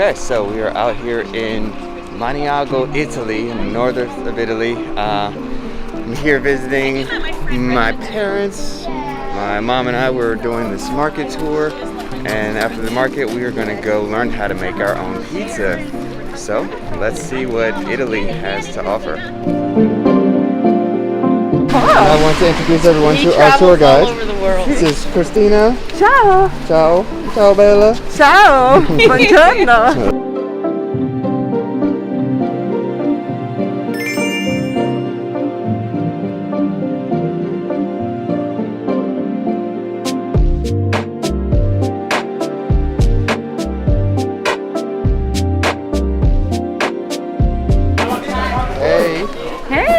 Okay, so we are out here in Maniago, Italy, in the north of Italy. I'm here visiting my parents. My mom and I were doing this market tour, and after the market we are going to go learn how to make our own pizza. So let's see what Italy has to offer. I want to introduce everyone to our tour guide. All over the world. This is Christina. Ciao! Ciao. Ciao Bella. Ciao! Buongiorno! Hey. Hey!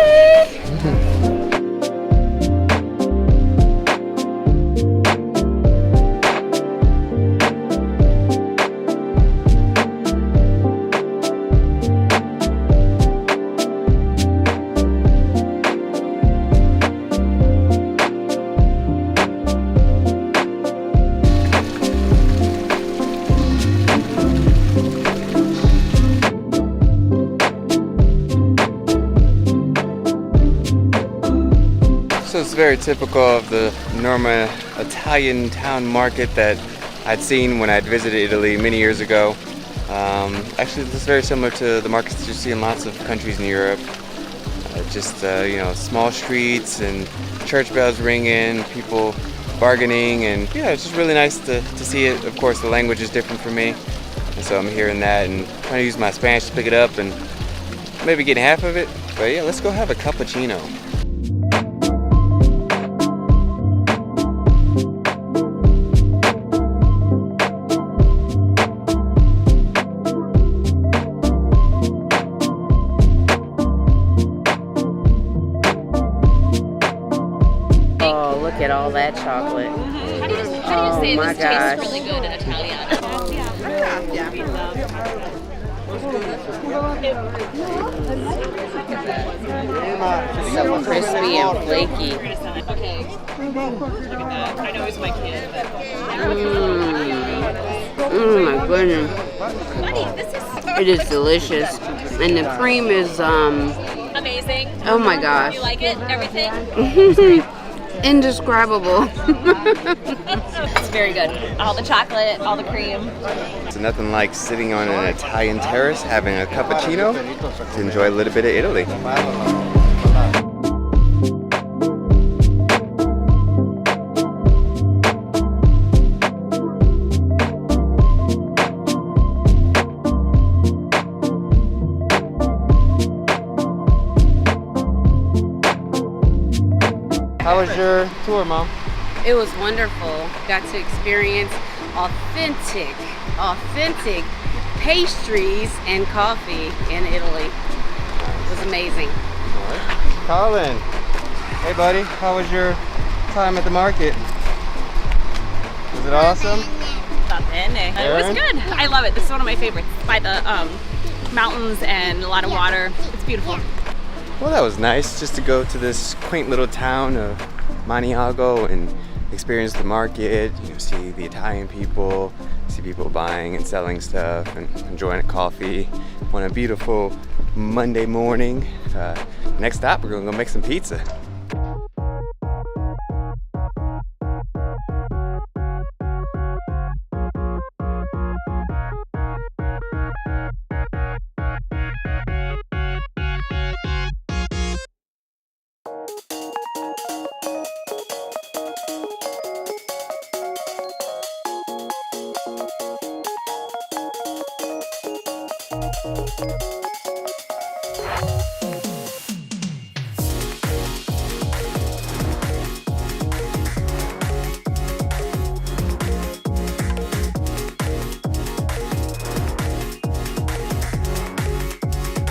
So it's very typical of the normal Italian town market that I'd seen when I'd visited Italy many years ago. Actually, this is very similar to the markets you see in lots of countries in Europe. You know, small streets and church bells ringing, people bargaining, and yeah, it's just really nice to see it. Of course, the language is different for me, and so I'm hearing that and trying to use my Spanish to pick it up and maybe get half of it. But yeah, let's go have a cappuccino. Look at all that chocolate. How do you say my this gosh. tastes really good in Italian? So crispy and flaky. Okay. Look at that. I know he's my kid. My goodness. It is delicious. And the cream is, Amazing. oh my gosh. You like it? Everything? Indescribable. It's very good. All the chocolate, all the cream. So nothing like sitting on an Italian terrace having a cappuccino to enjoy a little bit of Italy. How was your tour, Mom? It was wonderful. Got to experience authentic pastries and coffee in Italy. It was amazing. Colin. Hey buddy, how was your time at the market? Was it awesome? It was good. I love it. This is one of my favorites. By the mountains and a lot of water. It's beautiful. Well, that was nice just to go to this quaint little town of Maniago and experience the market, you know, see the Italian people, see people buying and selling stuff and enjoying a coffee on a beautiful Monday morning. Next stop, we're gonna go make some pizza.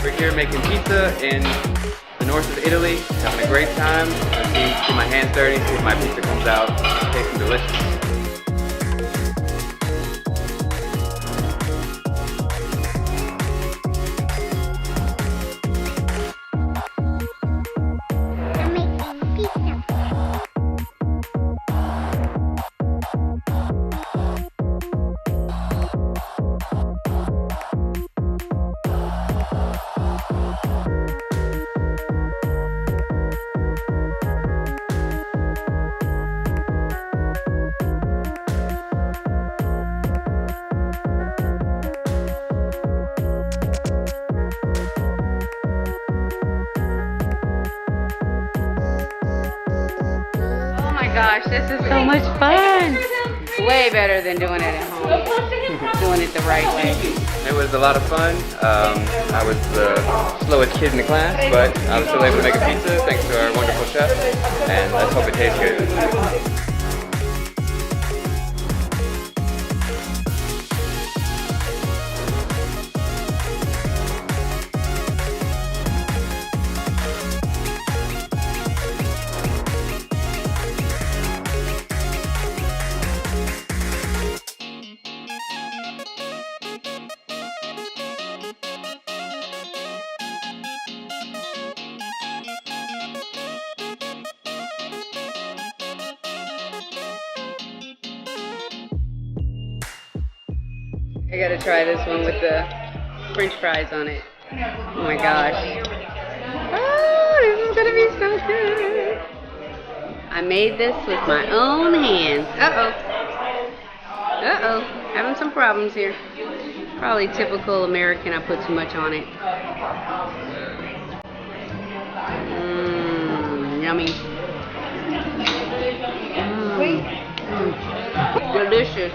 We're here making pizza in the north of Italy, having a great time. Let's get my hands dirty, see if my pizza comes out tasting delicious. gosh, this is so much fun. Way better than doing it at home. Doing it the right way. It was a lot of fun. I was the slowest kid in the class, but I was still able to make a pizza thanks to our wonderful chef, and let's hope it tastes good. I gotta try this one with the French fries on it. Oh my gosh. Oh, this is gonna be so good. I made this with my own hands. Uh-oh. Uh-oh. Having some problems here. Probably typical American, I put too much on it. Mmm, yummy. Delicious.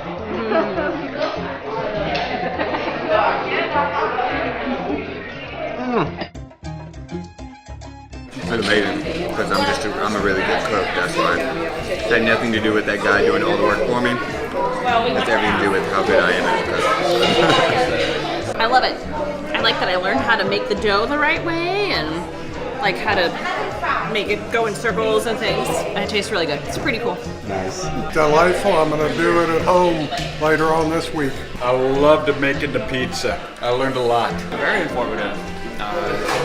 It's amazing because I'm a really good cook. That's why. It had nothing to do with that guy doing all the work for me. It's everything to do with how good I am as a cook. I love it. I like that I learned how to make the dough the right way and like how to make it go in circles and things. And it tastes really good. It's pretty cool. Nice. Delightful. I'm going to do it at home later on this week. I loved making the pizza. I learned a lot. Very informative.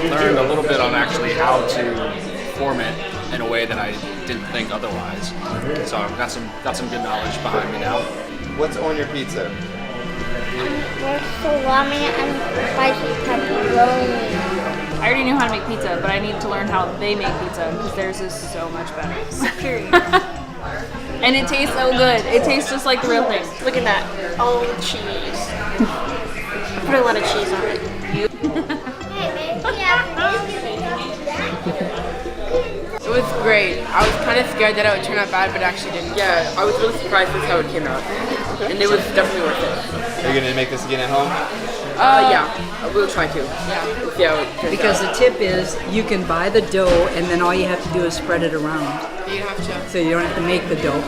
Learned a little bit on actually how to form it in a way that I didn't think otherwise. So I've got some good knowledge behind me now. What's on your pizza? There's salami and spicy pepperoni. I already knew how to make pizza, but I need to learn how they make pizza because theirs is so much better. And it tastes so good. It tastes just like the real thing. Look at that. Oh, cheese. I put a lot of cheese on it. It was great. I was kind of scared that it would turn out bad, but it actually didn't. Yeah, I was really surprised with how it came out. And it was definitely worth it. Are you gonna make this again at home? Yeah, we'll try to. Yeah. We'll see how it turns Because out. the tip is you can buy the dough and then all you have to do is spread it around. You have to. So you don't have to make the dough.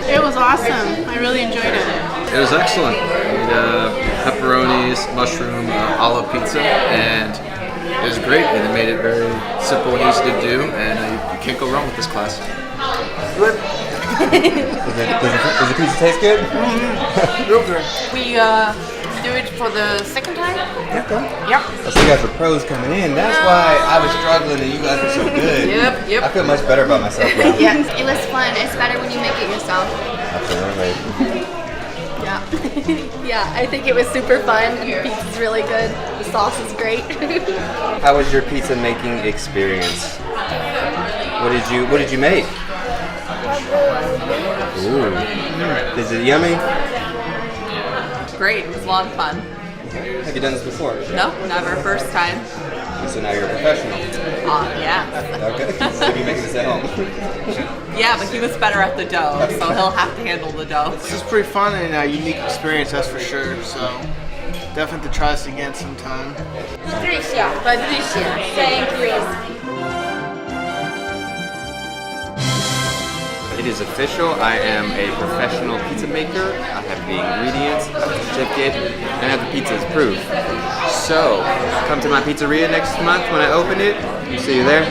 It was awesome. I really enjoyed it. It was excellent. We had pepperonis, mushroom, olive pizza, and it was great. And it made it very simple and easy to do, and you can't go wrong with this class. Does the pizza taste good? Real good. We do it for the second time? Okay. Yep. So you guys were pros coming in. That's why I was struggling and you guys were so good. Yep. I feel much better about myself now. Yes, it was fun. It's better when you make it yourself. Absolutely. Yeah. Yeah, I think it was super fun. The pizza's really good. The sauce is great. How was your pizza making experience? What did you make? Ooh. Is it yummy? Great, it was a lot of fun. Have you done this before? No, never, first time. So now you're a professional. Yeah. Okay. So you're making this at home. Yeah, but he was better at the dough, so he'll have to handle the dough. This is pretty fun and a unique experience, that's for sure. So definitely to try this again sometime. Patricia. Thank you. It is official. I am a professional pizza maker. I have the ingredients, I have the certificate, and I have the pizza's proof. So, come to my pizzeria next month when I open it. See you there.